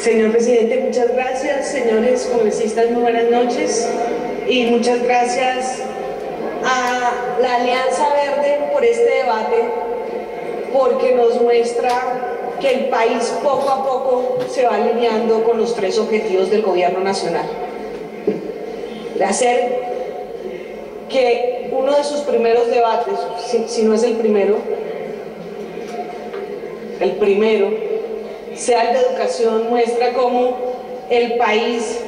Señor presidente, muchas gracias. Señores congresistas, muy buenas noches. Y muchas gracias a la Alianza Verde por este debate, porque nos muestra que el país poco a poco se va alineando con los 3 objetivos del gobierno nacional. De hacer que uno de sus primeros debates, si no es el primero, sea el de educación, muestra cómo el país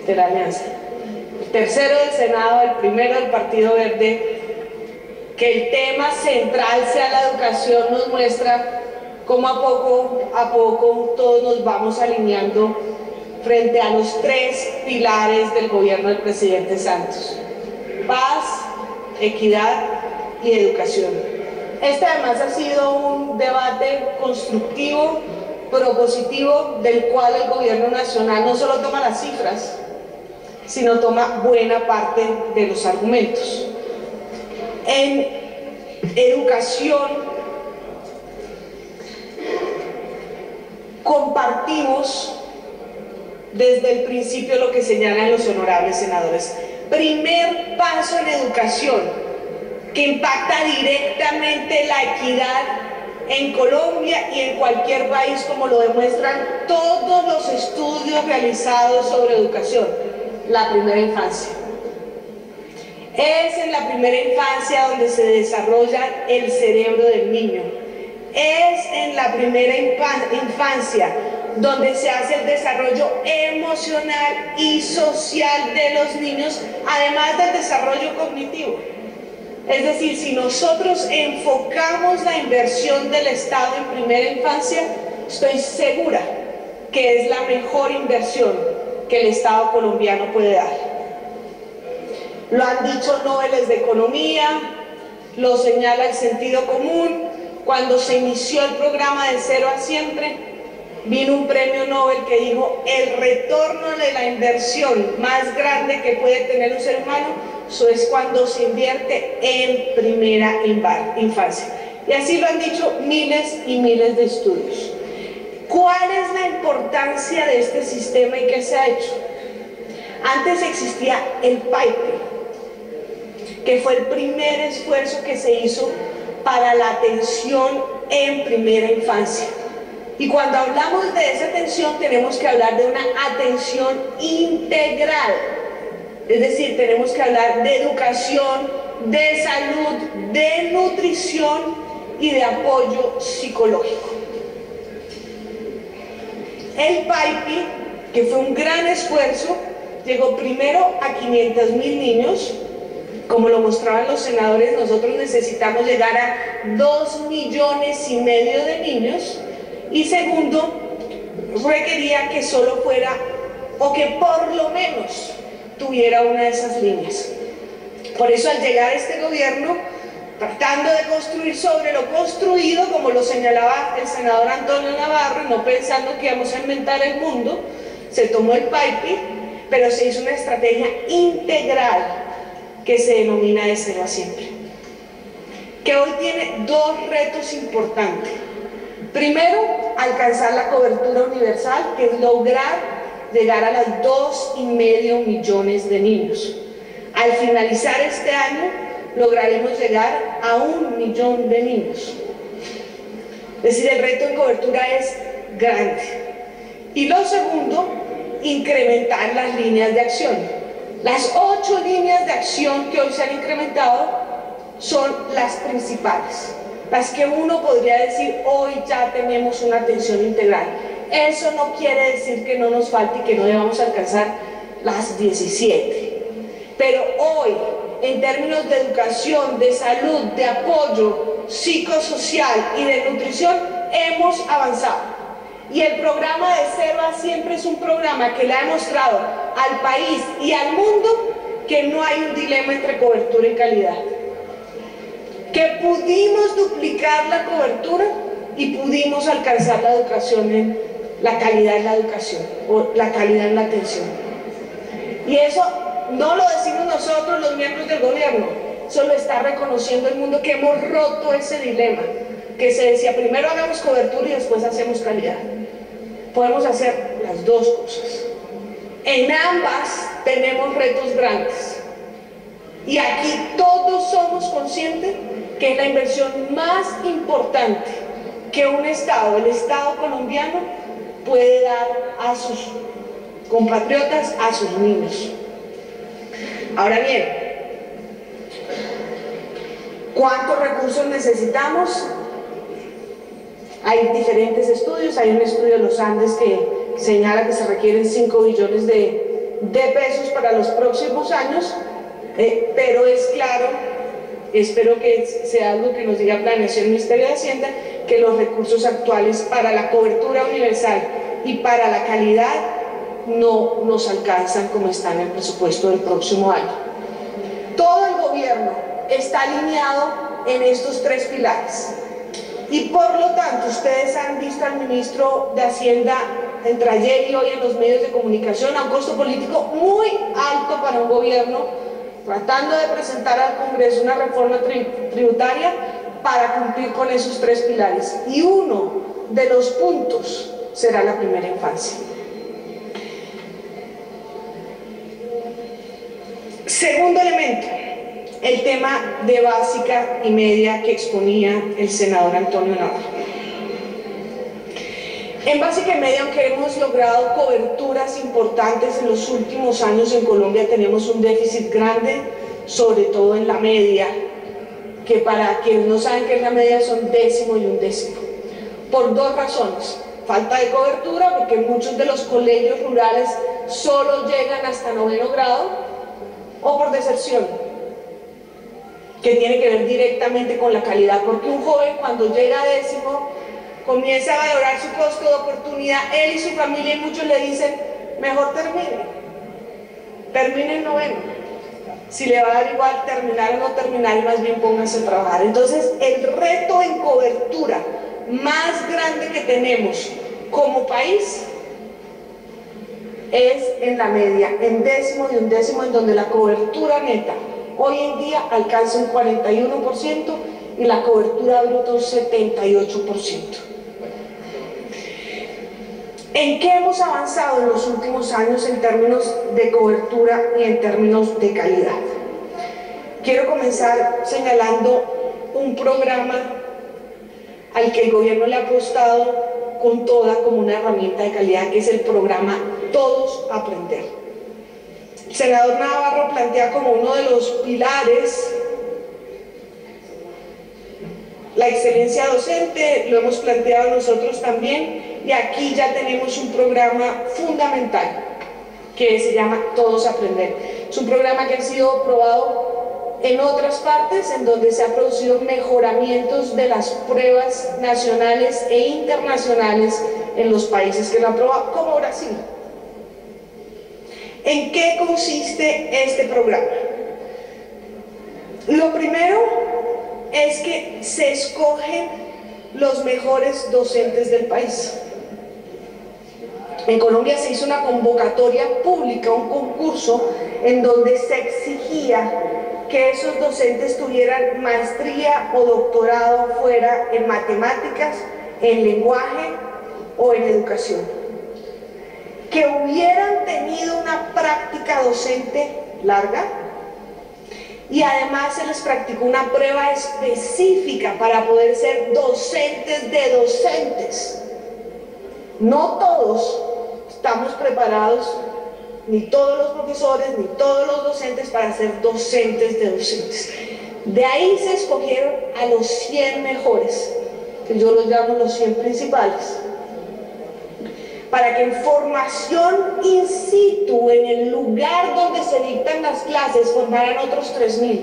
de la Alianza, el tercero del Senado, el primero del Partido Verde, que el tema central sea la educación, nos muestra cómo a poco todos nos vamos alineando frente a los 3 pilares del gobierno del presidente Santos: paz, equidad y educación. Este además ha sido un debate constructivo, propositivo, del cual el gobierno nacional no solo toma las cifras, sino toma buena parte de los argumentos. En educación compartimos desde el principio lo que señalan los honorables senadores. Primer paso en educación que impacta directamente la equidad en Colombia y en cualquier país, como lo demuestran todos los estudios realizados sobre educación: la primera infancia. Es en la primera infancia donde se desarrolla el cerebro del niño. Es en la primera infancia donde se hace el desarrollo emocional y social de los niños, además del desarrollo cognitivo. Es decir, si nosotros enfocamos la inversión del Estado en primera infancia, estoy segura que es la mejor inversión que el Estado colombiano puede dar. Lo han dicho Nobeles de Economía, lo señala el sentido común. Cuando se inició el programa de Cero a Siempre, vino un premio Nobel que dijo: el retorno de la inversión más grande que puede tener un ser humano, eso es cuando se invierte en primera infancia. Y así lo han dicho miles y miles de estudios. ¿Cuál es la importancia de este sistema y qué se ha hecho? Antes existía el PAIPE, que fue el primer esfuerzo que se hizo para la atención en primera infancia. Y cuando hablamos de esa atención, tenemos que hablar de una atención integral. Es decir, tenemos que hablar de educación, de salud, de nutrición y de apoyo psicológico. El PAIPI, que fue un gran esfuerzo, llegó primero a 500.000 niños. Como lo mostraban los senadores, nosotros necesitamos llegar a 2,5 millones de niños. Y segundo, requería que solo fuera, o que por lo menos tuviera una de esas líneas. Por eso, al llegar este gobierno, tratando de construir sobre lo construido, como lo señalaba el senador Antonio Navarro, no pensando que íbamos a inventar el mundo, se tomó el PAIPI, pero se hizo una estrategia integral que se denomina de Cero a Siempre, que hoy tiene 2 retos importantes. Primero, alcanzar la cobertura universal, que es lograr llegar a las 2,5 millones de niños. Al finalizar este año, lograremos llegar a 1 millón de niños. Es decir, el reto en cobertura es grande. Y lo segundo, incrementar las líneas de acción. Las 8 líneas de acción que hoy se han incrementado son las principales, las que uno podría decir: hoy ya tenemos una atención integral. Eso no quiere decir que no nos falte y que no debamos alcanzar las 17. Pero hoy, en términos de educación, de salud, de apoyo psicosocial y de nutrición, hemos avanzado. Y el programa de Cero a Siempre es un programa que le ha demostrado al país y al mundo que no hay un dilema entre cobertura y calidad. Que pudimos duplicar la cobertura y pudimos alcanzar la educación la calidad en la educación, o la calidad en la atención. Y eso no lo decimos nosotros, los miembros del gobierno, eso lo está reconociendo el mundo, que hemos roto ese dilema, que se decía: primero hagamos cobertura y después hacemos calidad. podemos hacer las dos cosas. En ambas tenemos retos grandes. Y aquí todos somos conscientes que es la inversión más importante que un Estado, el Estado colombiano, puede dar a sus compatriotas, a sus niños. Ahora bien, ¿cuántos recursos necesitamos? Hay diferentes estudios. Hay un estudio de los Andes que señala que se requieren 5 billones de pesos para los próximos años, pero es claro, espero que sea algo que nos diga Planeación, Ministerio de Hacienda, que los recursos actuales para la cobertura universal y para la calidad no nos alcanzan como está en el presupuesto del próximo año. Todo el gobierno está alineado en estos 3 pilares y por lo tanto ustedes han visto al ministro de Hacienda entre ayer y hoy en los medios de comunicación a un costo político muy alto para un gobierno, tratando de presentar al Congreso una reforma tributaria para cumplir con esos 3 pilares, y uno de los puntos será la primera infancia. Segundo elemento, el tema de básica y media que exponía el senador Antonio Navarro. En básica y media, aunque hemos logrado coberturas importantes en los últimos años en Colombia, tenemos un déficit grande, sobre todo en la media, que para quienes no saben qué es la media son décimo y undécimo, por 2 razones: falta de cobertura, porque muchos de los colegios rurales solo llegan hasta 9º grado, o por deserción, que tiene que ver directamente con la calidad, porque un joven cuando llega a décimo comienza a valorar su costo de oportunidad, él y su familia, y muchos le dicen, mejor termine en 9º, si le va a dar igual terminar o no terminar, y más bien pónganse a trabajar. Entonces el reto en cobertura más grande que tenemos como país es en la media, en décimo y undécimo, en donde la cobertura neta hoy en día alcanza un 41% y la cobertura bruta un 78%. ¿En qué hemos avanzado en los últimos años en términos de cobertura y en términos de calidad? Quiero comenzar señalando un programa al que el gobierno le ha apostado con toda como una herramienta de calidad, que es el programa Todos Aprender. El senador Navarro plantea como uno de los pilares la excelencia docente, lo hemos planteado nosotros también, y aquí ya tenemos un programa fundamental que se llama Todos Aprender. Es un programa que ha sido probado en otras partes, en donde se han producido mejoramientos de las pruebas nacionales e internacionales en los países que lo han probado, como Brasil. ¿En qué consiste este programa? Lo primero es que se escogen los mejores docentes del país. En Colombia se hizo una convocatoria pública, un concurso, en donde se exigía que esos docentes tuvieran maestría o doctorado fuera en matemáticas, en lenguaje o en educación, que hubieran tenido una práctica docente larga, y además se les practicó una prueba específica para poder ser docentes de docentes. No todos estamos preparados, ni todos los profesores, ni todos los docentes, para ser docentes de docentes. De ahí se escogieron a los 100 mejores, que yo los llamo los 100 principales, para que en formación in situ, en el lugar donde se dictan las clases, formaran otros 3.000,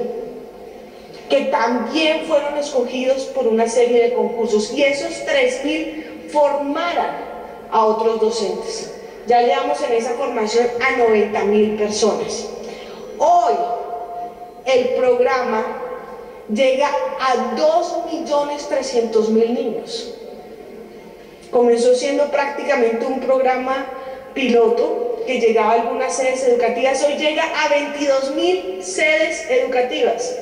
que también fueron escogidos por una serie de concursos, y esos 3.000 formaran a otros docentes. Ya llevamos en esa formación a 90.000 personas. Hoy el programa llega a 2.300.000 niños. Comenzó siendo prácticamente un programa piloto que llegaba a algunas sedes educativas, hoy llega a 22.000 sedes educativas,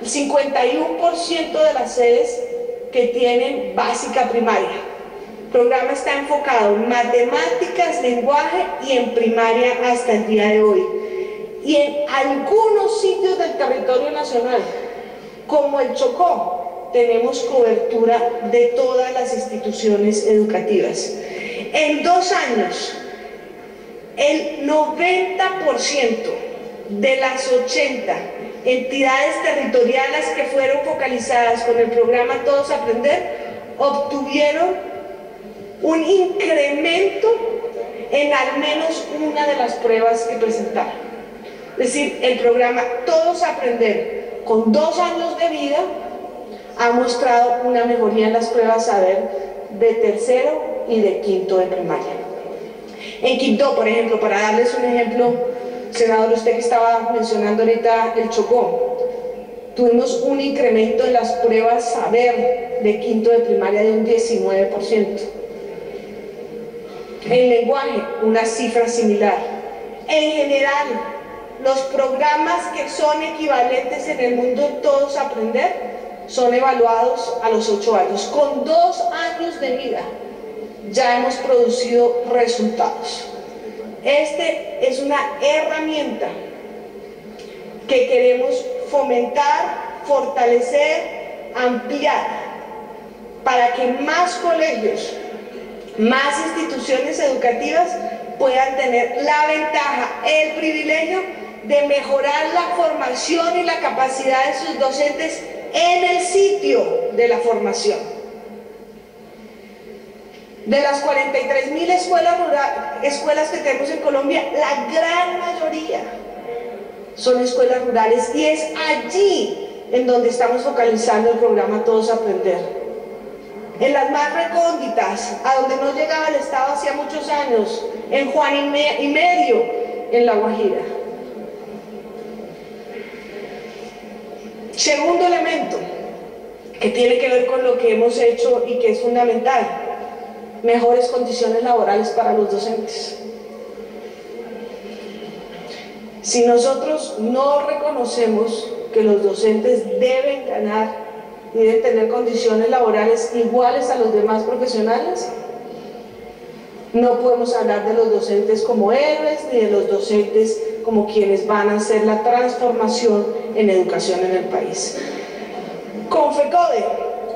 el 51% de las sedes que tienen básica primaria. El programa está enfocado en matemáticas, lenguaje y en primaria hasta el día de hoy. Y en algunos sitios del territorio nacional, como el Chocó, tenemos cobertura de todas las instituciones educativas. En 2 años, el 90% de las 80 entidades territoriales que fueron focalizadas con el programa Todos Aprender obtuvieron un incremento en al menos una de las pruebas que presentaron. Es decir, el programa Todos Aprender, con 2 años de vida, ha mostrado una mejoría en las pruebas saber de tercero y de quinto de primaria. En Quibdó, por ejemplo, para darles un ejemplo, senador, usted que estaba mencionando ahorita el Chocó, tuvimos un incremento en las pruebas saber de quinto de primaria de un 19%. En lenguaje, una cifra similar. En general, los programas que son equivalentes en el mundo Todos Aprender son evaluados a los 8 años. Con 2 años de vida ya hemos producido resultados. Este es una herramienta que queremos fomentar, fortalecer, ampliar, para que más colegios, más instituciones educativas puedan tener la ventaja, el privilegio de mejorar la formación y la capacidad de sus docentes en el sitio de la formación. De las 43.000 escuelas que tenemos en Colombia, la gran mayoría son escuelas rurales, y es allí en donde estamos focalizando el programa Todos Aprender. En las más recónditas, a donde no llegaba el Estado hacía muchos años, en Juan y Medio, en La Guajira. Segundo elemento, que tiene que ver con lo que hemos hecho y que es fundamental: mejores condiciones laborales para los docentes. Si nosotros no reconocemos que los docentes deben ganar y deben tener condiciones laborales iguales a los demás profesionales, no podemos hablar de los docentes como héroes, ni de los docentes como quienes van a hacer la transformación en educación en el país. Con FECODE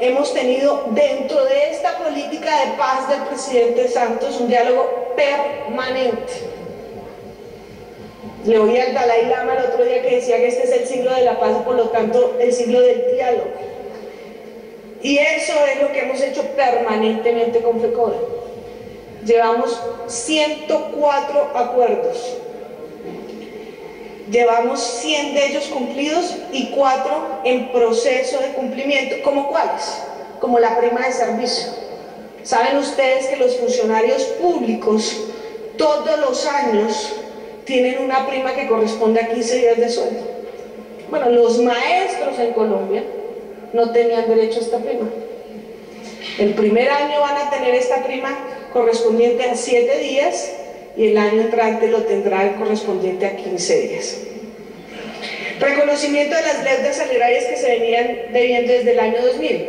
hemos tenido, dentro de esta política de paz del presidente Santos, un diálogo permanente. Le oí al Dalai Lama el otro día que decía que este es el siglo de la paz y por lo tanto el siglo del diálogo. Y eso es lo que hemos hecho permanentemente con FECODE. Llevamos 104 acuerdos. Llevamos 100 de ellos cumplidos y 4 en proceso de cumplimiento. ¿Cómo cuáles? Como la prima de servicio. Saben ustedes que los funcionarios públicos todos los años tienen una prima que corresponde a 15 días de sueldo. Bueno, los maestros en Colombia no tenían derecho a esta prima. El primer año van a tener esta prima correspondiente a 7 días y el año entrante lo tendrán correspondiente a 15 días. Reconocimiento de las deudas salariales que se venían debiendo desde el año 2000.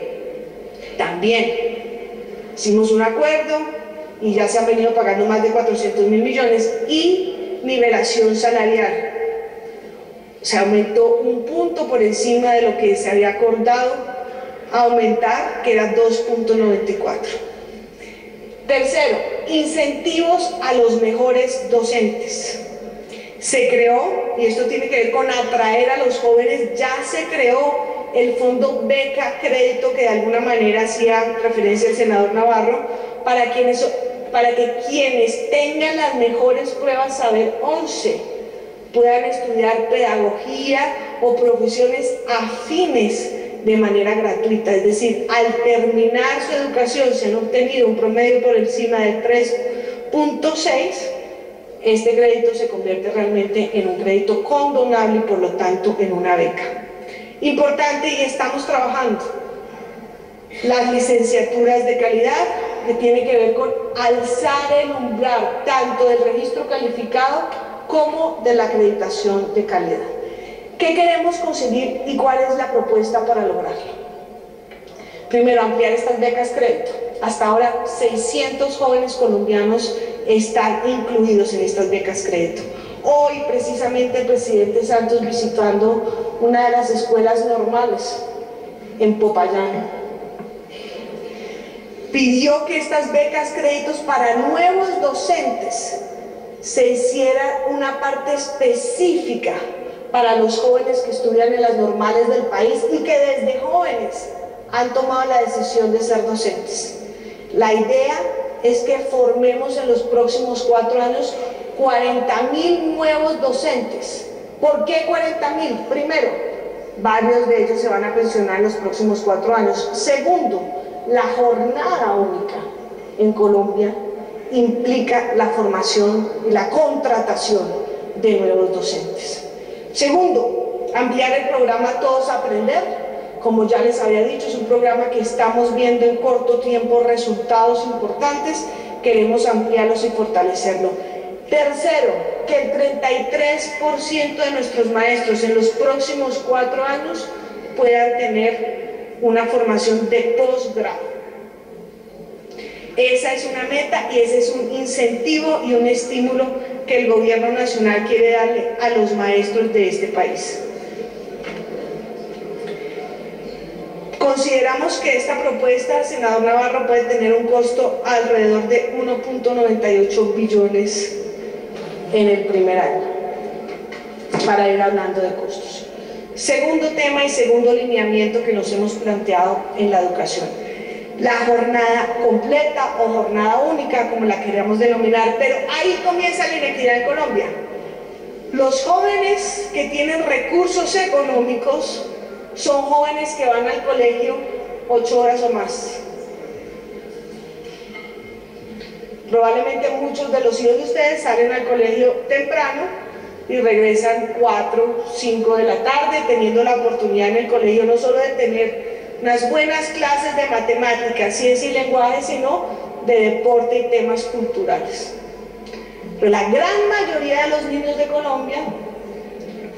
También hicimos un acuerdo y ya se han venido pagando más de 400.000 millones. Y nivelación salarial. Se aumentó un punto por encima de lo que se había acordado aumentar, que era 2.94. Tercero, incentivos a los mejores docentes. Se creó, y esto tiene que ver con atraer a los jóvenes, ya se creó el fondo beca crédito que de alguna manera hacía referencia el senador Navarro, para que quienes tengan las mejores pruebas saber 11 puedan estudiar pedagogía o profesiones afines de manera gratuita. Es decir, al terminar su educación, si han obtenido un promedio por encima del 3.6, este crédito se convierte realmente en un crédito condonable y por lo tanto en una beca. Importante, y estamos trabajando las licenciaturas de calidad, que tiene que ver con alzar el umbral tanto del registro calificado como de la acreditación de calidad. ¿Qué queremos conseguir y cuál es la propuesta para lograrlo? Primero, ampliar estas becas crédito. Hasta ahora 600 jóvenes colombianos están incluidos en estas becas crédito. Hoy precisamente el presidente Santos, visitando una de las escuelas normales en Popayán, pidió que estas becas créditos para nuevos docentes se hiciera una parte específica para los jóvenes que estudian en las normales del país y que desde jóvenes han tomado la decisión de ser docentes. La idea es que formemos en los próximos 4 años 40.000 nuevos docentes. ¿Por qué 40.000? Primero, varios de ellos se van a pensionar en los próximos 4 años. Segundo, la jornada única en Colombia implica la formación y la contratación de nuevos docentes. Segundo, ampliar el programa Todos Aprender. Como ya les había dicho, es un programa que estamos viendo en corto tiempo resultados importantes, queremos ampliarlos y fortalecerlo. Tercero, que el 33% de nuestros maestros en los próximos 4 años puedan tener una formación de posgrado. Esa es una meta y ese es un incentivo y un estímulo que el gobierno nacional quiere darle a los maestros de este país. Consideramos que esta propuesta, senador Navarro, puede tener un costo alrededor de 1.98 billones en el primer año, para ir hablando de costos. Segundo tema y segundo lineamiento que nos hemos planteado en la educación: la jornada completa o jornada única, como la queremos denominar, pero ahí comienza la inequidad en Colombia. Los jóvenes que tienen recursos económicos son jóvenes que van al colegio 8 horas o más. Probablemente muchos de los hijos de ustedes salen al colegio temprano y regresan 4, 5 de la tarde, teniendo la oportunidad en el colegio no solo de tener unas buenas clases de matemáticas, ciencia y lenguaje, sino de deporte y temas culturales. Pero la gran mayoría de los niños de Colombia,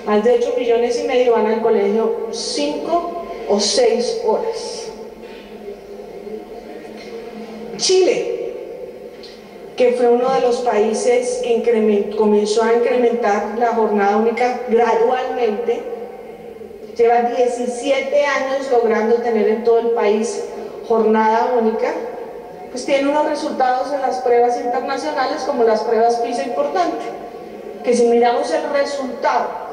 más de 8,5 millones, van al colegio 5 o 6 horas. Chile, que fue uno de los países que comenzó a incrementar la jornada única gradualmente, lleva 17 años logrando tener en todo el país jornada única, pues tiene unos resultados en las pruebas internacionales como las pruebas PISA importante, que si miramos el resultado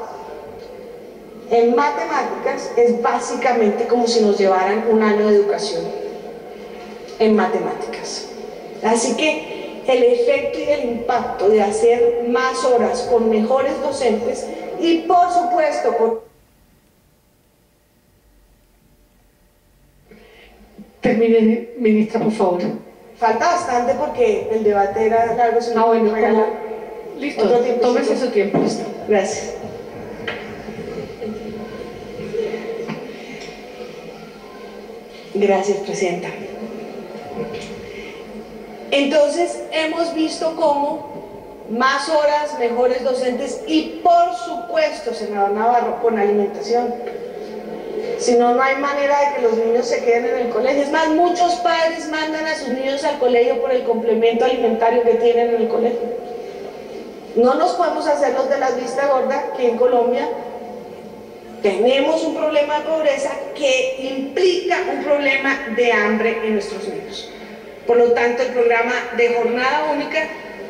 en matemáticas es básicamente como si nos llevaran un año de educación en matemáticas. Así que el efecto y el impacto de hacer más horas con mejores docentes y por supuesto con... Termine, ministra, por favor. Falta bastante porque el debate era largo. Bueno, listo, tómese su tiempo. Listo. Gracias. Gracias, presidenta. Entonces, hemos visto cómo más horas, mejores docentes y, por supuesto, senador Navarro, con alimentación. Si no, no hay manera de que los niños se queden en el colegio. Es más, muchos padres mandan a sus niños al colegio por el complemento alimentario que tienen en el colegio. No nos podemos hacer los de la vista gorda, que en Colombia tenemos un problema de pobreza que implica un problema de hambre en nuestros niños. Por lo tanto, el programa de jornada única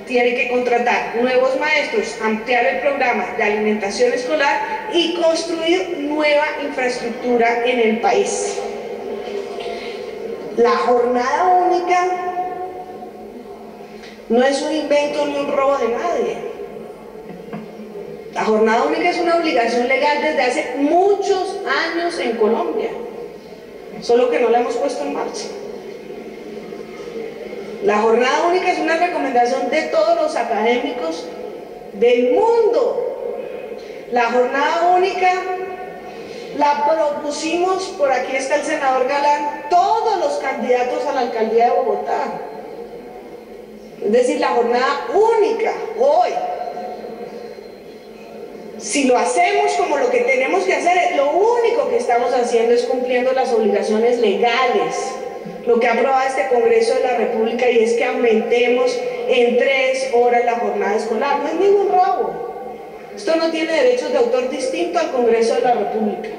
tiene que contratar nuevos maestros, ampliar el programa de alimentación escolar y construir nueva infraestructura en el país. La jornada única no es un invento ni un robo de nadie. La jornada única es una obligación legal desde hace muchos años en Colombia, solo que no la hemos puesto en marcha. La jornada única es una recomendación de todos los académicos del mundo. La jornada única la propusimos, por aquí está el senador Galán, todos los candidatos a la alcaldía de Bogotá. Es decir, la jornada única hoy. Si lo hacemos como lo que tenemos que hacer, lo único que estamos haciendo es cumpliendo las obligaciones legales lo que ha aprobado este Congreso de la República, y es que aumentemos en 3 horas la jornada escolar. No es ningún robo. Esto no tiene derechos de autor distinto al Congreso de la República.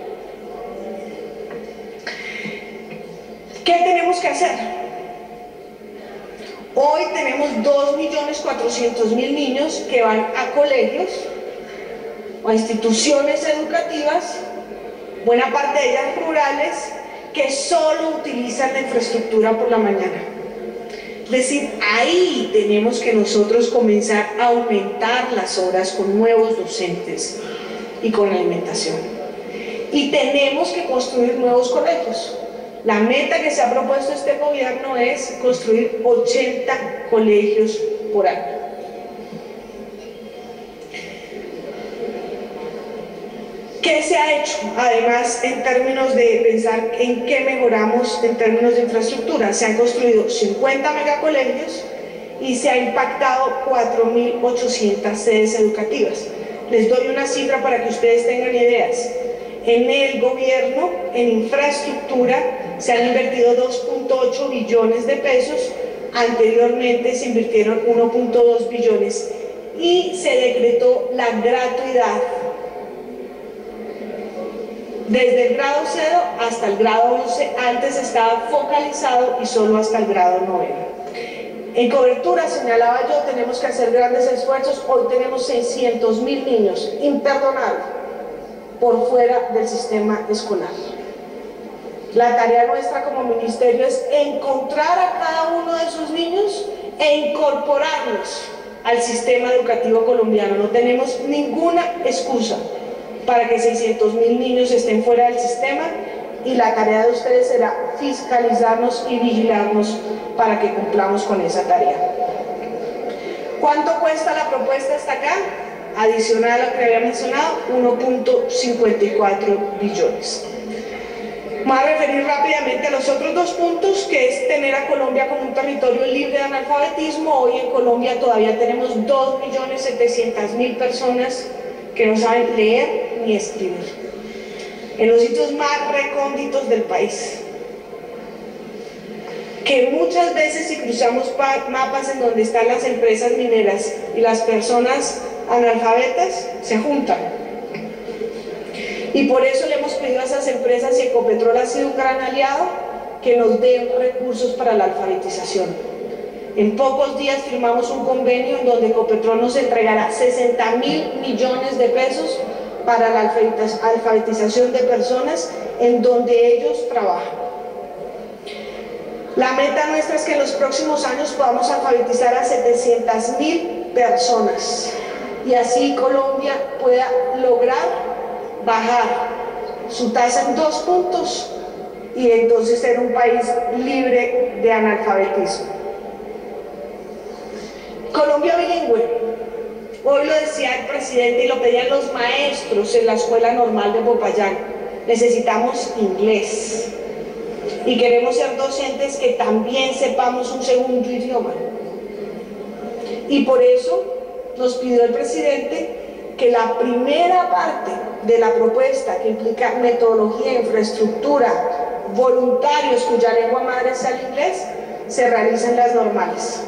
¿Qué tenemos que hacer? Hoy tenemos 2.400.000 niños que van a colegios o a instituciones educativas, buena parte de ellas rurales, que solo utilizan la infraestructura por la mañana. Es decir, ahí tenemos que nosotros comenzar a aumentar las horas con nuevos docentes y con alimentación. Y tenemos que construir nuevos colegios. La meta que se ha propuesto este gobierno es construir 80 colegios por año. ¿Qué se ha hecho? Además, en términos de pensar en qué mejoramos en términos de infraestructura, se han construido 50 megacolegios y se ha impactado 4.800 sedes educativas. Les doy una cifra para que ustedes tengan ideas. En el gobierno, en infraestructura, se han invertido 2.8 billones de pesos, anteriormente se invirtieron 1.2 billones y se decretó la gratuidad desde el grado 0 hasta el grado 11, antes estaba focalizado y solo hasta el grado 9. En cobertura, señalaba yo, tenemos que hacer grandes esfuerzos. Hoy tenemos 600.000 niños, imperdonable, por fuera del sistema escolar. La tarea nuestra como ministerio es encontrar a cada uno de esos niños e incorporarlos al sistema educativo colombiano. No tenemos ninguna excusa para que 600.000 niños estén fuera del sistema, y la tarea de ustedes será fiscalizarnos y vigilarnos para que cumplamos con esa tarea. ¿Cuánto cuesta la propuesta hasta acá? Adicional a lo que había mencionado, 1.54 billones. Me voy a referir rápidamente a los otros 2 puntos, que es tener a Colombia como un territorio libre de analfabetismo. Hoy en Colombia todavía tenemos 2.700.000 personas que no saben leer ni escribir, en los sitios más recónditos del país, que muchas veces, si cruzamos mapas en donde están las empresas mineras y las personas analfabetas, se juntan. Y por eso le hemos pedido a esas empresas, y Ecopetrol ha sido un gran aliado, que nos den recursos para la alfabetización. En pocos días firmamos un convenio en donde Ecopetrol nos entregará 60.000 millones de pesos para la alfabetización de personas en donde ellos trabajan. La meta nuestra es que en los próximos años podamos alfabetizar a 700.000 personas, y así Colombia pueda lograr bajar su tasa en 2 puntos y entonces ser un país libre de analfabetismo. Colombia bilingüe. Hoy lo decía el presidente y lo pedían los maestros en la Escuela Normal de Popayán. Necesitamos inglés y queremos ser docentes que también sepamos un segundo idioma. Y por eso nos pidió el presidente que la primera parte de la propuesta, que implica metodología, infraestructura, voluntarios cuya lengua madre sea el inglés, se realicen las normales.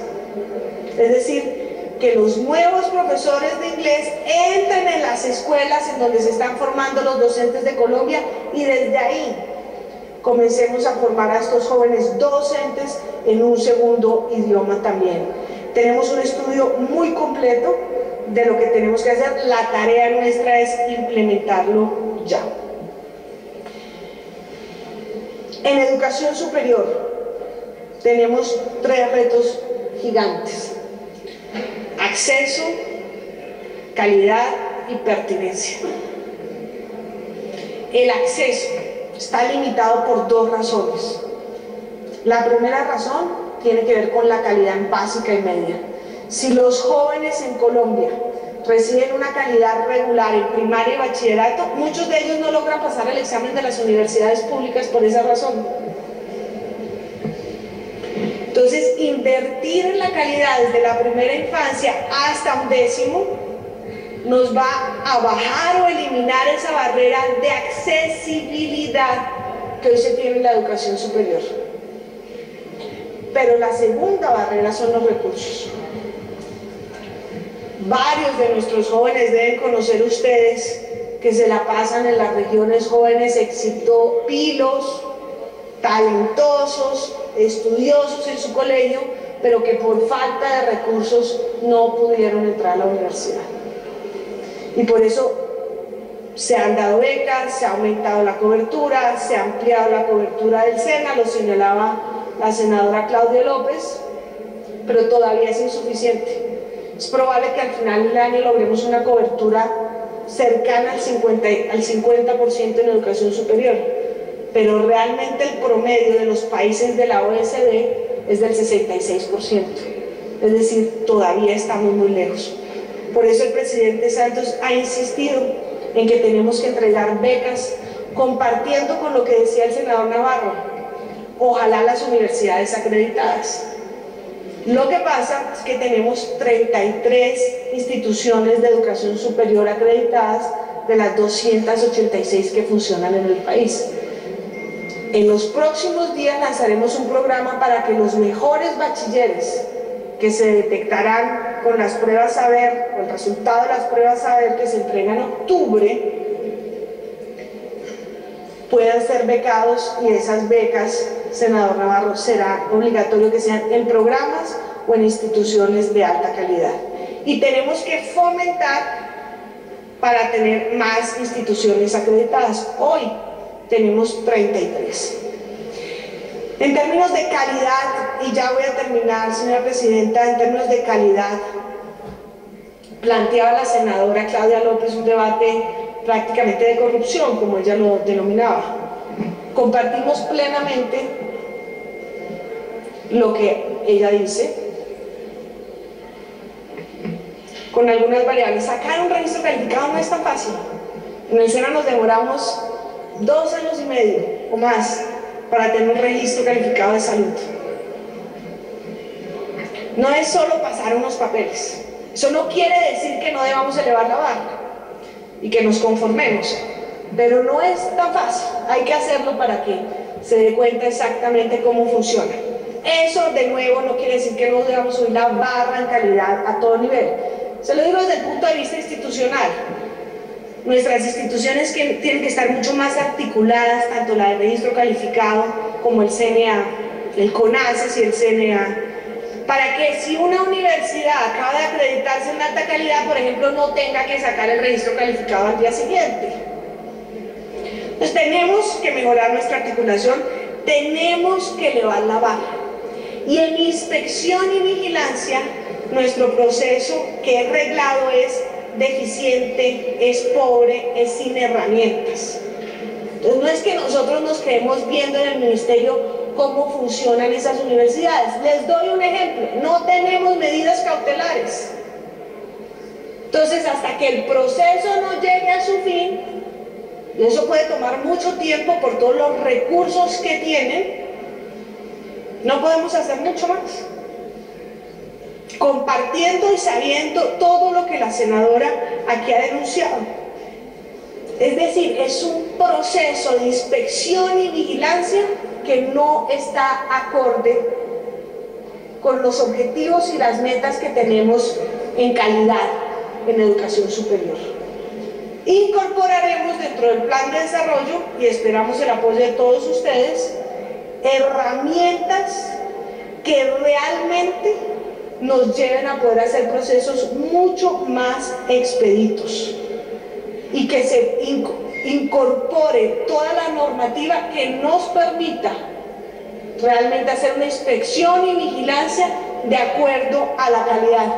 Es decir, que los nuevos profesores de inglés entren en las escuelas en donde se están formando los docentes de Colombia, y desde ahí comencemos a formar a estos jóvenes docentes en un segundo idioma también. Tenemos un estudio muy completo de lo que tenemos que hacer. La tarea nuestra es implementarlo ya. En educación superior tenemos 3 retos gigantes: acceso, calidad y pertinencia. El acceso está limitado por 2 razones. La primera razón tiene que ver con la calidad en básica y media. Si los jóvenes en Colombia reciben una calidad regular en primaria y bachillerato, muchos de ellos no logran pasar el examen de las universidades públicas por esa razón. Entonces, invertir en la calidad desde la primera infancia hasta 11º nos va a bajar o eliminar esa barrera de accesibilidad que hoy se tiene en la educación superior. pero la segunda barrera son los recursos. Varios de nuestros jóvenes deben conocer ustedes que se la pasan en las regiones jóvenes pilos, talentosos, estudiosos en su colegio, pero que por falta de recursos no pudieron entrar a la universidad. Y por eso se han dado becas, se ha aumentado la cobertura, se ha ampliado la cobertura del SENA, lo señalaba la senadora Claudia López, pero todavía es insuficiente. Es probable que al final del año logremos una cobertura cercana al 50% en educación superior, pero realmente el promedio de los países de la OECD es del 66%, es decir, todavía estamos muy lejos. Por eso el presidente Santos ha insistido en que tenemos que entregar becas, compartiendo con lo que decía el senador Navarro, ojalá las universidades acreditadas. Lo que pasa es que tenemos 33 instituciones de educación superior acreditadas de las 286 que funcionan en el país. En los próximos días lanzaremos un programa para que los mejores bachilleres que se detectarán con las pruebas saber, con el resultado de las pruebas saber que se entregan en octubre, puedan ser becados, y esas becas, senador Navarro, será obligatorio que sean en programas o en instituciones de alta calidad. Y tenemos que fomentar para tener más instituciones acreditadas. Hoy tenemos 33. En términos de calidad, y ya voy a terminar, señora presidenta, en términos de calidad, planteaba la senadora Claudia López un debate prácticamente de corrupción, como ella lo denominaba. Compartimos plenamente lo que ella dice, con algunas variables. Sacar un registro calificado no es tan fácil. En el SENA nos demoramos 2 años y medio o más para tener un registro calificado de salud. No es solo pasar unos papeles. Eso no quiere decir que no debamos elevar la barra y que nos conformemos, pero no es tan fácil. Hay que hacerlo para que se dé cuenta exactamente cómo funciona. Eso, de nuevo, no quiere decir que no debamos subir la barra en calidad a todo nivel. Se lo digo desde el punto de vista institucional. Nuestras instituciones tienen que estar mucho más articuladas, tanto la de registro calificado como el CNA, el CONACYT y el CNA, para que si una universidad acaba de acreditarse en alta calidad, por ejemplo, no tenga que sacar el registro calificado al día siguiente. Entonces tenemos que mejorar nuestra articulación, tenemos que elevar la barra. Y en inspección y vigilancia, nuestro proceso que es reglado es deficiente, es pobre, es sin herramientas. Entonces no es que nosotros nos quedemos viendo en el ministerio cómo funcionan esas universidades. Les doy un ejemplo: no tenemos medidas cautelares. Entonces, hasta que el proceso no llegue a su fin, y eso puede tomar mucho tiempo por todos los recursos que tienen, no podemos hacer mucho más. Compartiendo y sabiendo todo lo que la senadora aquí ha denunciado. Es decir, es un proceso de inspección y vigilancia que no está acorde con los objetivos y las metas que tenemos en calidad en educación superior. Incorporaremos dentro del plan de desarrollo, y esperamos el apoyo de todos ustedes, herramientas que realmente nos lleven a poder hacer procesos mucho más expeditos y que se incorpore toda la normativa que nos permita realmente hacer una inspección y vigilancia de acuerdo a la calidad.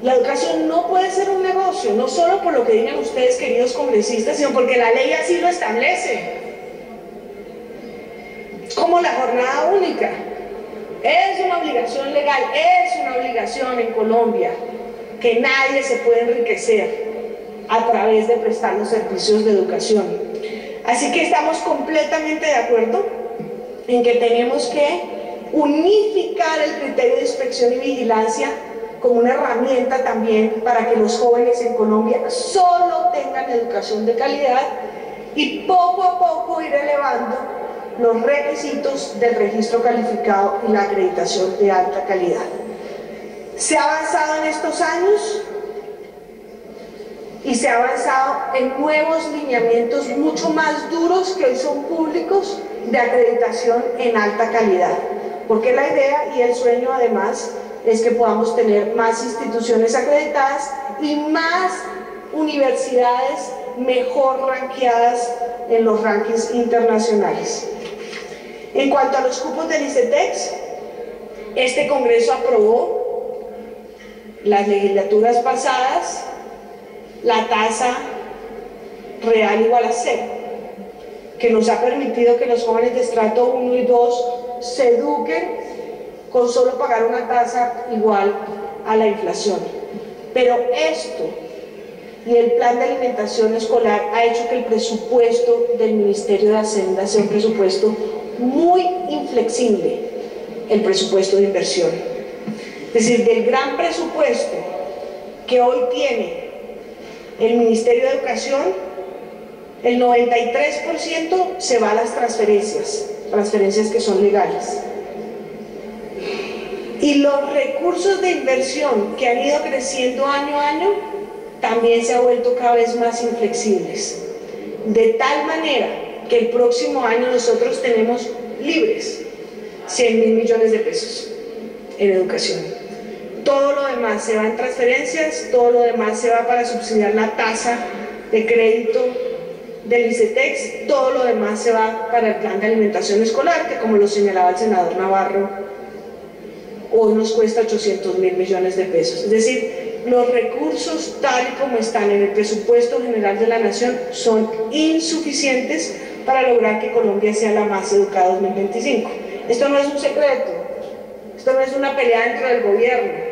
La educación no puede ser un negocio, no solo por lo que digan ustedes, queridos congresistas, sino porque la ley así lo establece. Es como la jornada única. Es una obligación legal, es una obligación en Colombia, que nadie se puede enriquecer a través de prestar los servicios de educación. Así que estamos completamente de acuerdo en que tenemos que unificar el criterio de inspección y vigilancia como una herramienta también para que los jóvenes en Colombia solo tengan educación de calidad, y poco a poco ir elevando los requisitos del registro calificado y la acreditación de alta calidad. Se ha avanzado en estos años y se ha avanzado en nuevos lineamientos mucho más duros que hoy son públicos de acreditación en alta calidad, porque la idea y el sueño además es que podamos tener más instituciones acreditadas y más universidades mejor rankeadas en los rankings internacionales. En cuanto a los cupos del ICETEX, este Congreso aprobó las legislaturas pasadas la tasa real igual a 0, que nos ha permitido que los jóvenes de estrato 1 y 2 se eduquen con solo pagar una tasa igual a la inflación. Pero esto y el plan de alimentación escolar ha hecho que el presupuesto del Ministerio de Hacienda sea un presupuesto muy inflexible, el presupuesto de inversión. Es decir, del gran presupuesto que hoy tiene el Ministerio de Educación, el 93% se va a las transferencias que son legales. Y los recursos de inversión que han ido creciendo año a año también se han vuelto cada vez más inflexibles, de tal manera que el próximo año nosotros tenemos libres 100.000 millones de pesos en educación. Todo lo demás se va en transferencias, todo lo demás se va para subsidiar la tasa de crédito del ICETEX, todo lo demás se va para el plan de alimentación escolar, que como lo señalaba el senador Navarro, hoy nos cuesta 800.000 millones de pesos. Es decir, los recursos tal y como están en el presupuesto general de la Nación son insuficientes para lograr que Colombia sea la más educada 2025. Esto no es un secreto, esto no es una pelea dentro del gobierno.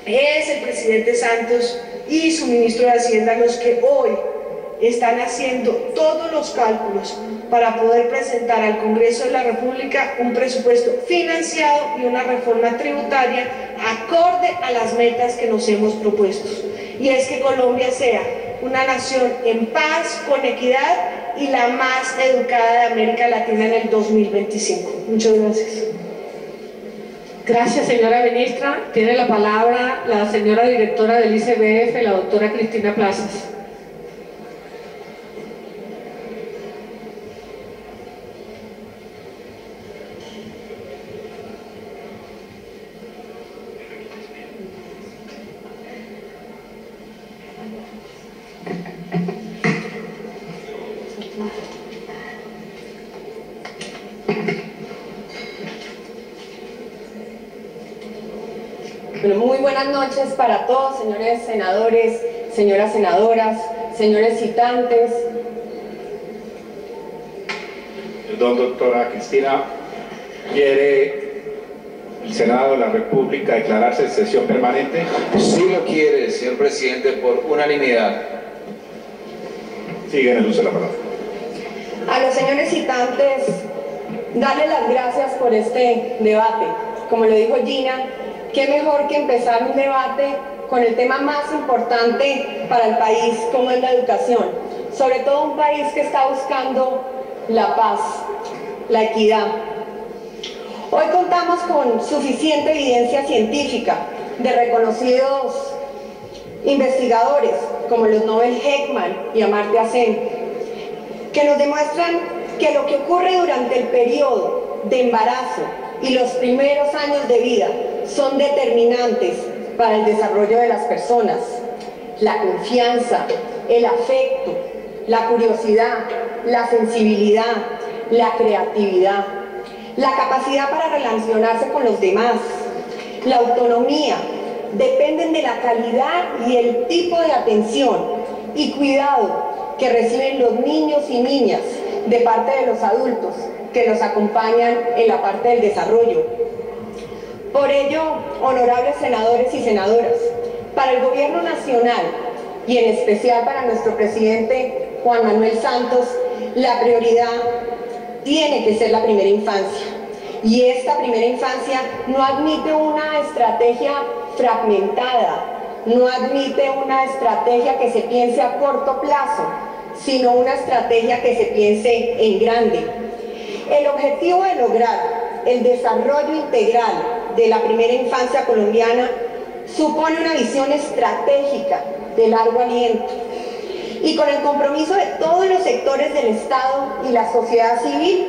Es el presidente Santos y su ministro de Hacienda los que hoy están haciendo todos los cálculos para poder presentar al Congreso de la República un presupuesto financiado y una reforma tributaria acorde a las metas que nos hemos propuesto. Y es que Colombia sea una nación en paz, con equidad y la más educada de América Latina en el 2025. Muchas gracias. Gracias, señora ministra. Tiene la palabra la señora directora del ICBF, la doctora Cristina Plazas. Bueno, muy buenas noches para todos, señores senadores, señoras senadoras, señores citantes. Perdón, doctora Cristina, ¿quiere el Senado de la República declararse en sesión permanente? Sí lo quiere, señor presidente, por unanimidad. Sigue en el uso de la palabra. A los señores citantes, darles las gracias por este debate. Como lo dijo Gina, qué mejor que empezar un debate con el tema más importante para el país, como es la educación. Sobre todo un país que está buscando la paz, la equidad. Hoy contamos con suficiente evidencia científica de reconocidos investigadores como los Nobel Heckman y Amartya Sen, que nos demuestran que lo que ocurre durante el periodo de embarazo y los primeros años de vida son determinantes para el desarrollo de las personas. La confianza, el afecto, la curiosidad, la sensibilidad, la creatividad, la capacidad para relacionarse con los demás, la autonomía, dependen de la calidad y el tipo de atención y cuidado que reciben los niños y niñas de parte de los adultos que los acompañan en la parte del desarrollo. Por ello, honorables senadores y senadoras, para el Gobierno Nacional y en especial para nuestro presidente Juan Manuel Santos, la prioridad tiene que ser la primera infancia. Y esta primera infancia no admite una estrategia fragmentada, no admite una estrategia que se piense a corto plazo, sino una estrategia que se piense en grande. El objetivo de lograr el desarrollo integral de la primera infancia colombiana supone una visión estratégica de largo aliento y con el compromiso de todos los sectores del Estado y la sociedad civil,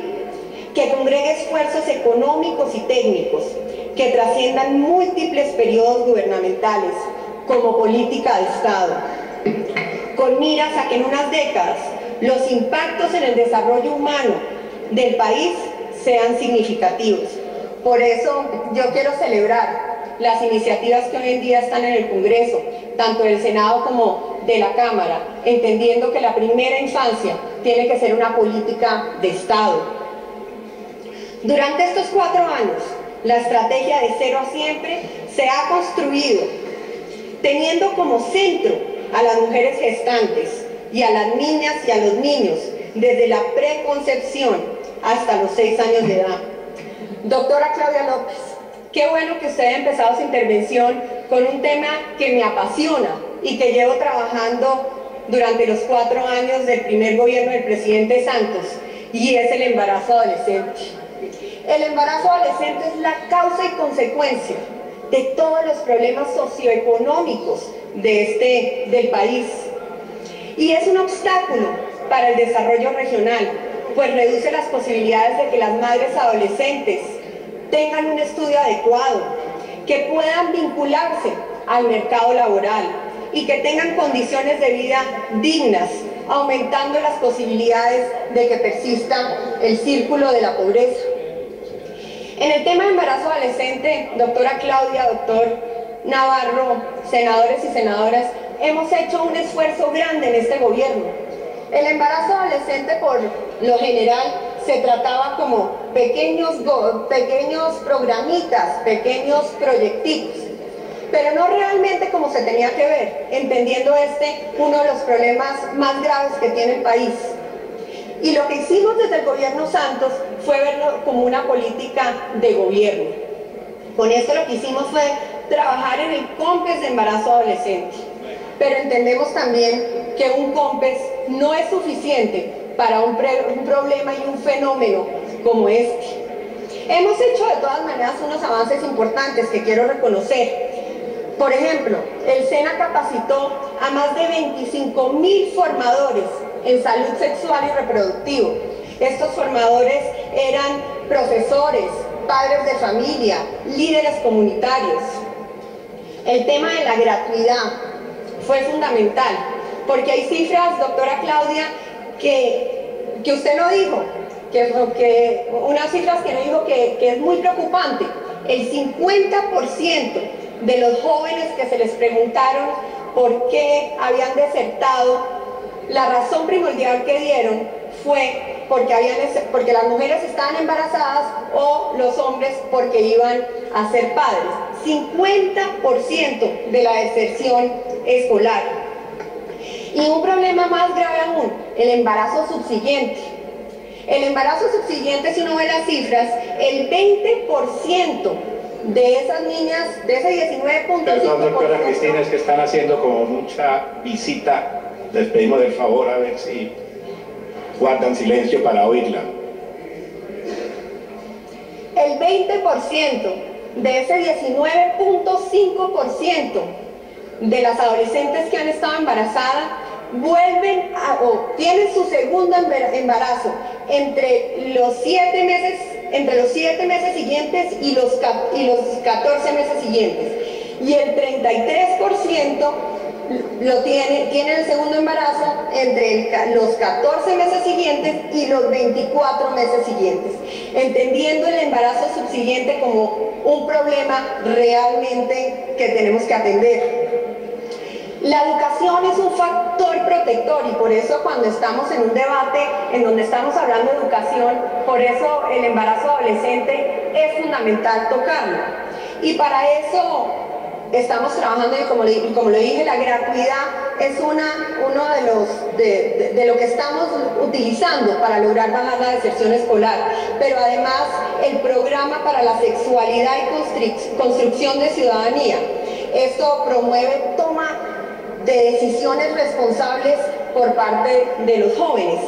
que congregue esfuerzos económicos y técnicos que trasciendan múltiples periodos gubernamentales como política de Estado, con miras a que en unas décadas los impactos en el desarrollo humano del país sean significativos. Por eso yo quiero celebrar las iniciativas que hoy en día están en el Congreso, tanto del Senado como de la Cámara, entendiendo que la primera infancia tiene que ser una política de Estado. Durante estos 4 años, la estrategia de Cero a Siempre se ha construido teniendo como centro a las mujeres gestantes y a las niñas y a los niños desde la preconcepción hasta los 6 años de edad. Doctora Claudia López, qué bueno que usted haya empezado su intervención con un tema que me apasiona y que llevo trabajando durante los 4 años del primer gobierno del presidente Santos, y es el embarazo adolescente. El embarazo adolescente es la causa y consecuencia de todos los problemas socioeconómicos del país, y es un obstáculo para el desarrollo regional, pues reduce las posibilidades de que las madres adolescentes tengan un estudio adecuado, que puedan vincularse al mercado laboral y que tengan condiciones de vida dignas, aumentando las posibilidades de que persista el círculo de la pobreza. En el tema de embarazo adolescente, doctora Claudia, doctor Navarro, senadores y senadoras, hemos hecho un esfuerzo grande en este gobierno. El embarazo adolescente, por lo general, se trataba como pequeños programitas, pequeños proyectitos, pero no realmente como se tenía que ver, entendiendo uno de los problemas más graves que tiene el país. Y lo que hicimos desde el gobierno Santos fue verlo como una política de gobierno. Con esto lo que hicimos fue trabajar en el COMPES de embarazo adolescente, pero entendemos también que un COMPES no es suficiente para un problema y un fenómeno como este. Hemos hecho de todas maneras unos avances importantes que quiero reconocer. Por ejemplo, el SENA capacitó a más de 25.000 formadores en salud sexual y reproductiva. Estos formadores eran profesores, padres de familia, líderes comunitarios. El tema de la gratuidad fue fundamental, porque hay cifras, doctora Claudia, que usted no dijo, unas cifras que no dijo que es muy preocupante. El 50% de los jóvenes que se les preguntaron por qué habían desertado, la razón primordial que dieron fue porque las mujeres estaban embarazadas o los hombres porque iban a ser padres. 50% de la deserción escolar. Y un problema más grave aún, el embarazo subsiguiente. El embarazo subsiguiente, si uno ve las cifras, el 20% de esas niñas, de ese 19.5%... Perdón, doctora Cristina, es que están haciendo como mucha visita. Les pedimos el favor a ver si guardan silencio para oírla. El 20% de ese 19.5% de las adolescentes que han estado embarazadas vuelven o tienen su segundo embarazo entre los 7 meses siguientes y los 14 meses siguientes, y el 33% tiene el segundo embarazo entre los 14 meses siguientes y los 24 meses siguientes, entendiendo el embarazo subsiguiente como un problema realmente que tenemos que atender. La educación es un factor protector, y por eso cuando estamos en un debate en donde estamos hablando de educación, por eso el embarazo adolescente es fundamental tocarlo. Y para eso estamos trabajando, y como lo dije, la gratuidad es uno de lo que estamos utilizando para lograr bajar la deserción escolar, pero además el programa para la sexualidad y construcción de ciudadanía. Esto promueve toma de decisiones responsables por parte de los jóvenes.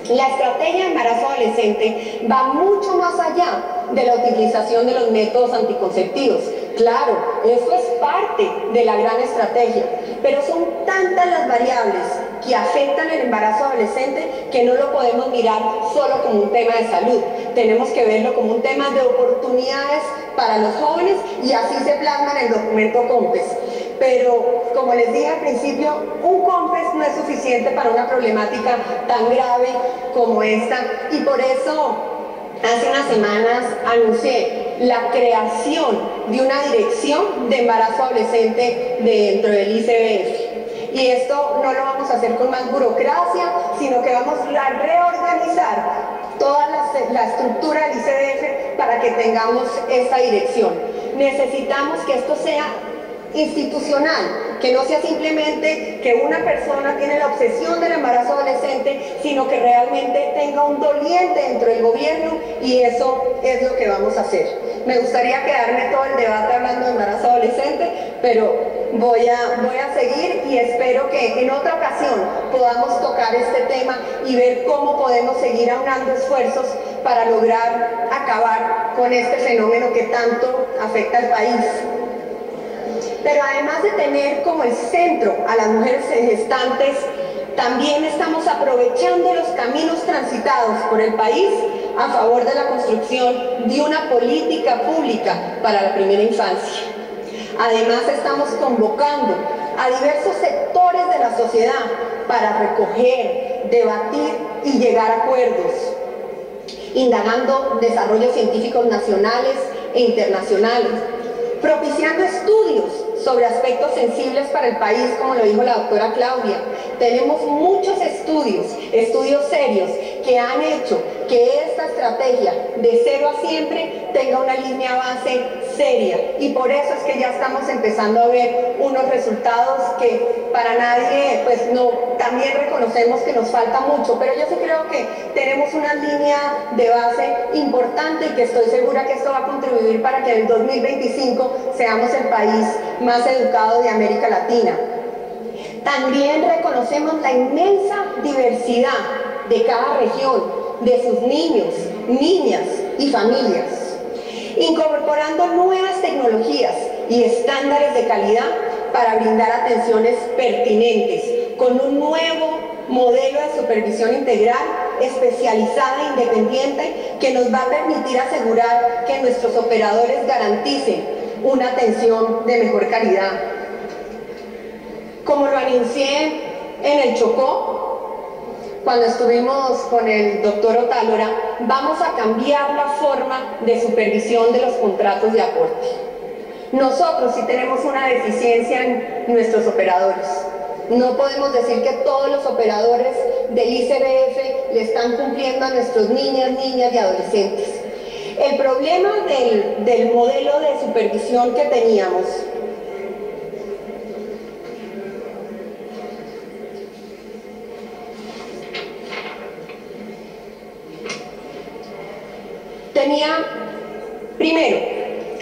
La estrategia de embarazo adolescente va mucho más allá de la utilización de los métodos anticonceptivos. Claro, eso es parte de la gran estrategia, pero son tantas las variables que afectan el embarazo adolescente que no lo podemos mirar solo como un tema de salud. Tenemos que verlo como un tema de oportunidades para los jóvenes y así se plasma en el documento COMPES. Pero, como les dije al principio, un COMPES no es suficiente para una problemática tan grave como esta y por eso hace unas semanas anuncié la creación de una dirección de embarazo adolescente dentro del ICBF. Y esto no lo vamos a hacer con más burocracia, sino que vamos a reorganizar toda la estructura del ICBF para que tengamos esta dirección. Necesitamos que esto sea institucional, que no sea simplemente que una persona tiene la obsesión del embarazo adolescente, sino que realmente tenga un doliente dentro del gobierno y eso es lo que vamos a hacer. Me gustaría quedarme todo el debate hablando de embarazo adolescente, pero voy a seguir y espero que en otra ocasión podamos tocar este tema y ver cómo podemos seguir aunando esfuerzos para lograr acabar con este fenómeno que tanto afecta al país. Pero además de tener como el centro a las mujeres gestantes, también estamos aprovechando los caminos transitados por el país a favor de la construcción de una política pública para la primera infancia. Además estamos convocando a diversos sectores de la sociedad para recoger, debatir y llegar a acuerdos, indagando desarrollos científicos nacionales e internacionales, propiciando estudios sobre aspectos sensibles para el país, como lo dijo la doctora Claudia. Tenemos muchos estudios serios que han hecho que esta estrategia de 0 a siempre tenga una línea base seria y por eso es que ya estamos empezando a ver unos resultados que para nadie, pues no, también reconocemos que nos falta mucho, pero yo sí creo que tenemos una línea de base importante y que estoy segura que esto va a contribuir para que en el 2025 seamos el país más educado de América Latina. También reconocemos la inmensa diversidad de cada región, de sus niños, niñas y familias, incorporando nuevas tecnologías y estándares de calidad para brindar atenciones pertinentes, con un nuevo modelo de supervisión integral, especializada e independiente, que nos va a permitir asegurar que nuestros operadores garanticen una atención de mejor calidad. Como lo anuncié en el Chocó, cuando estuvimos con el doctor Otálora, vamos a cambiar la forma de supervisión de los contratos de aporte. Nosotros sí tenemos una deficiencia en nuestros operadores. No podemos decir que todos los operadores del ICBF le están cumpliendo a nuestros niñas y adolescentes. El problema del modelo de supervisión que teníamos tenía, primero,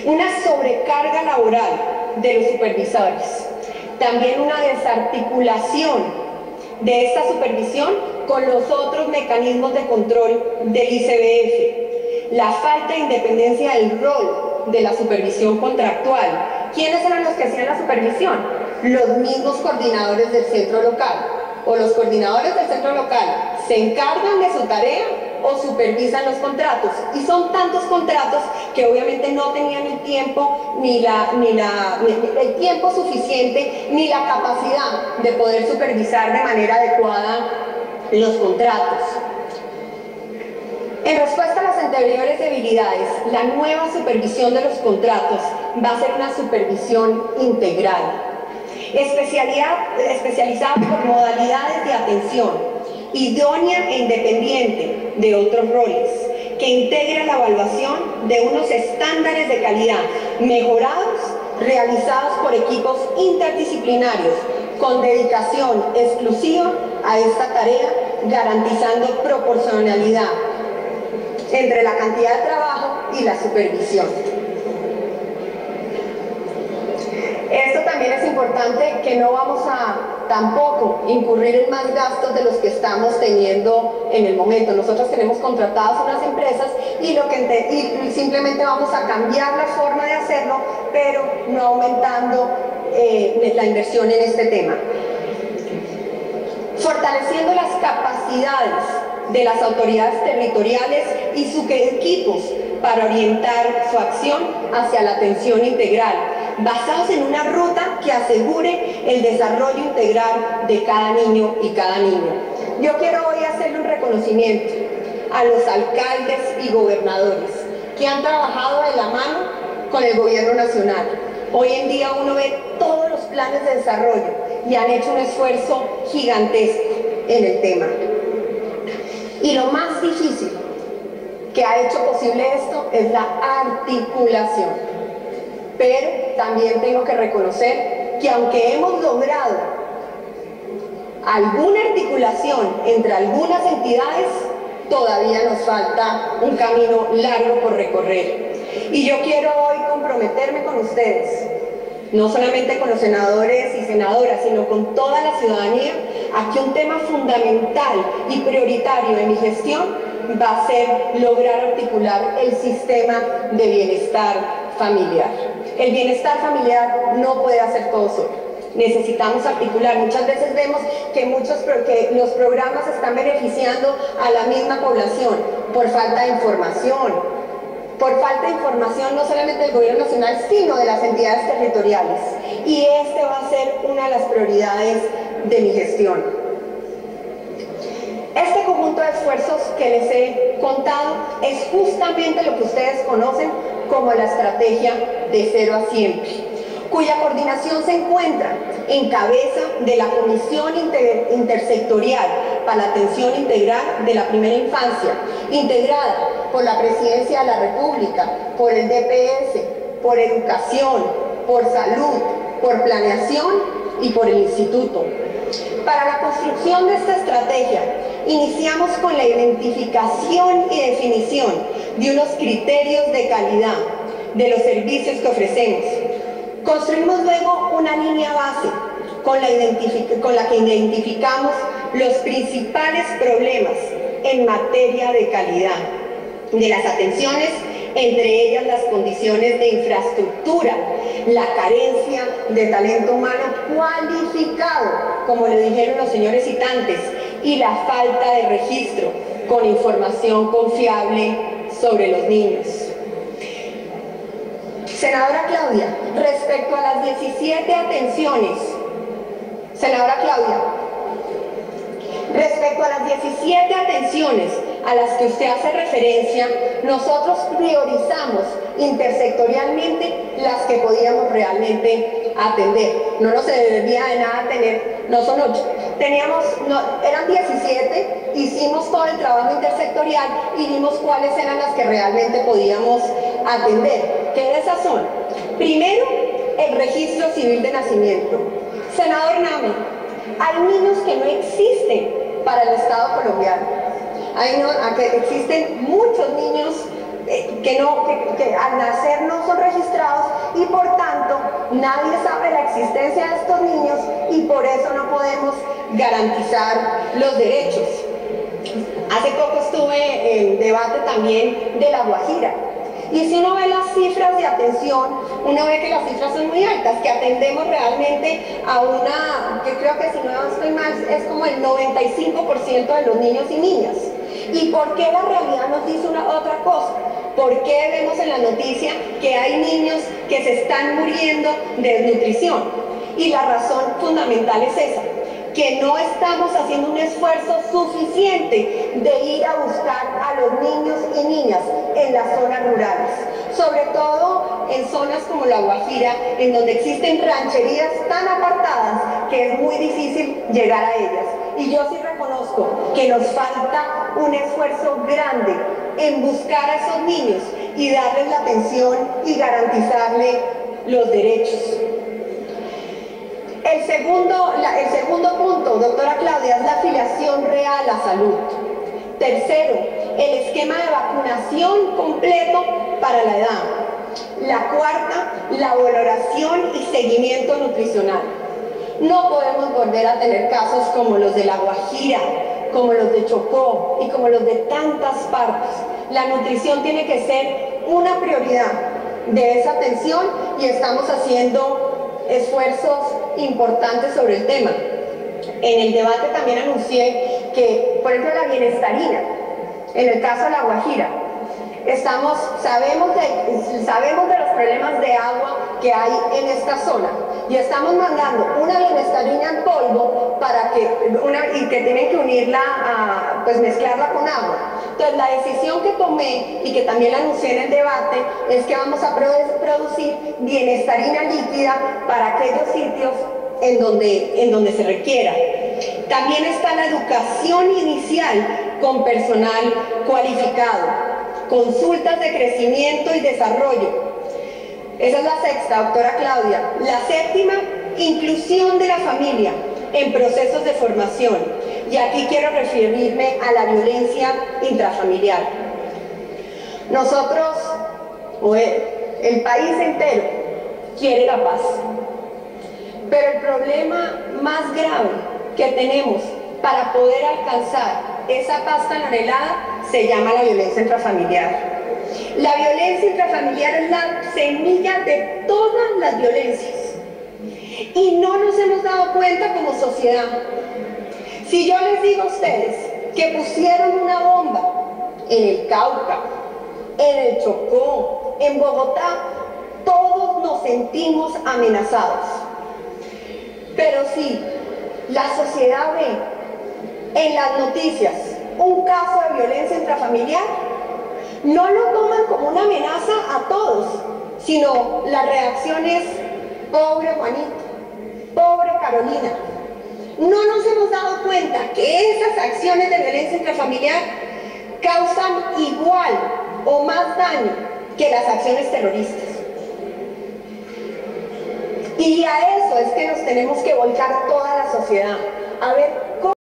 una sobrecarga laboral de los supervisores, también una desarticulación de esta supervisión con los otros mecanismos de control del ICBF, la falta de independencia del rol de la supervisión contractual. ¿Quiénes eran los que hacían la supervisión? Los mismos coordinadores del centro local, o los coordinadores del centro local se encargan de su tarea o supervisan los contratos, y son tantos contratos que obviamente no tenían el tiempo el tiempo suficiente ni la capacidad de poder supervisar de manera adecuada los contratos. En respuesta a las anteriores debilidades, la nueva supervisión de los contratos va a ser una supervisión integral, especializada por modalidades de atención, idónea e independiente de otros roles, que integra la evaluación de unos estándares de calidad mejorados, realizados por equipos interdisciplinarios, con dedicación exclusiva a esta tarea, garantizando proporcionalidad entre la cantidad de trabajo y la supervisión. Esto también es importante, que no vamos a tampoco incurrir en más gastos de los que estamos teniendo en el momento. Nosotros tenemos contratadas unas empresas y simplemente vamos a cambiar la forma de hacerlo, pero no aumentando la inversión en este tema. Fortaleciendo las capacidades de las autoridades territoriales y sus equipos para orientar su acción hacia la atención integral, basados en una ruta que asegure el desarrollo integral de cada niño y cada niña. Yo quiero hoy hacerle un reconocimiento a los alcaldes y gobernadores que han trabajado de la mano con el gobierno nacional. Hoy en día uno ve todos los planes de desarrollo y han hecho un esfuerzo gigantesco en el tema. Y lo más difícil que ha hecho posible esto es la articulación. Pero también tengo que reconocer que aunque hemos logrado alguna articulación entre algunas entidades, todavía nos falta un camino largo por recorrer. Y yo quiero hoy comprometerme con ustedes, no solamente con los senadores y senadoras, sino con toda la ciudadanía, a que un tema fundamental y prioritario de mi gestión va a ser lograr articular el sistema de bienestar familiar. El bienestar familiar no puede hacer todo solo. Necesitamos articular. Muchas veces vemos que los programas están beneficiando a la misma población por falta de información. Por falta de información no solamente del gobierno nacional, sino de las entidades territoriales. Y este va a ser una de las prioridades de mi gestión. Este conjunto de esfuerzos que les he contado es justamente lo que ustedes conocen como la estrategia de 0 a siempre, cuya coordinación se encuentra en cabeza de la Comisión Intersectorial para la Atención Integral de la Primera Infancia, integrada por la Presidencia de la República, por el DPS, por Educación, por Salud, por Planeación y por el Instituto. Para la construcción de esta estrategia, iniciamos con la identificación y definición de unos criterios de calidad de los servicios que ofrecemos. Construimos luego una línea base con la que identificamos los principales problemas en materia de calidad de las atenciones, entre ellas las condiciones de infraestructura, la carencia de talento humano cualificado, como le dijeron los señores citantes, y la falta de registro con información confiable sobre los niños. Senadora Claudia, respecto a las 17 atenciones, senadora Claudia, respecto a las 17 atenciones a las que usted hace referencia, nosotros priorizamos intersectorialmente las que podíamos realmente atender. No nos servía de nada tener, no son 8, eran 17, hicimos todo el trabajo intersectorial y vimos cuáles eran las que realmente podíamos atender. ¿Qué esas son? Primero, el registro civil de nacimiento. Senador Name, hay niños que no existen para el Estado colombiano. Existen muchos niños que al nacer no son registrados y por tanto nadie sabe la existencia de estos niños y por eso no podemos garantizar los derechos. Hace poco estuve en debate también de La Guajira. Y si uno ve las cifras de atención, uno ve que las cifras son muy altas, que atendemos realmente a que creo que si no estoy mal, es como el 95% de los niños y niñas. ¿Y por qué la realidad nos dice otra cosa? ¿Por qué vemos en la noticia que hay niños que se están muriendo de desnutrición? Y la razón fundamental es esa, que no estamos haciendo un esfuerzo suficiente de ir a buscar a los niños y niñas en las zonas rurales, sobre todo en zonas como La Guajira, en donde existen rancherías tan apartadas que es muy difícil llegar a ellas. Y yo sí reconozco que nos falta un esfuerzo grande en buscar a esos niños y darles la atención y garantizarles los derechos. El segundo punto, doctora Claudia, es la afiliación real a salud. Tercero, el esquema de vacunación completo para la edad. La cuarta, la valoración y seguimiento nutricional. No podemos volver a tener casos como los de La Guajira, como los de Chocó y como los de tantas partes. La nutrición tiene que ser una prioridad de esa atención y estamos haciendo esfuerzos importantes sobre el tema. En el debate también anuncié que, por ejemplo, la bienestarina, en el caso de La Guajira, sabemos de los problemas de agua que hay en esta zona y estamos mandando una bienestarina en polvo y que tienen que unirla, pues mezclarla con agua. Entonces la decisión que tomé y que también la anuncié en el debate es que vamos a producir bienestarina líquida para aquellos sitios en donde se requiera. También está la educación inicial con personal cualificado, consultas de crecimiento y desarrollo. Esa es la sexta, doctora Claudia. La séptima, inclusión de la familia en procesos de formación. Y aquí quiero referirme a la violencia intrafamiliar. Nosotros, o el país entero, quiere la paz. Pero el problema más grave que tenemos para poder alcanzar esa paz tan anhelada se llama la violencia intrafamiliar. La violencia intrafamiliar es la semilla de todas las violencias y no nos hemos dado cuenta como sociedad. Si yo les digo a ustedes que pusieron una bomba en el Cauca, en el Chocó, en Bogotá, todos nos sentimos amenazados. Pero si la sociedad ve en las noticias un caso de violencia intrafamiliar, no lo toman como una amenaza a todos, sino la reacción es: pobre Juanito, pobre Carolina. No nos hemos dado cuenta que esas acciones de violencia intrafamiliar causan igual o más daño que las acciones terroristas. Y a eso es que nos tenemos que volcar toda la sociedad, a ver cómo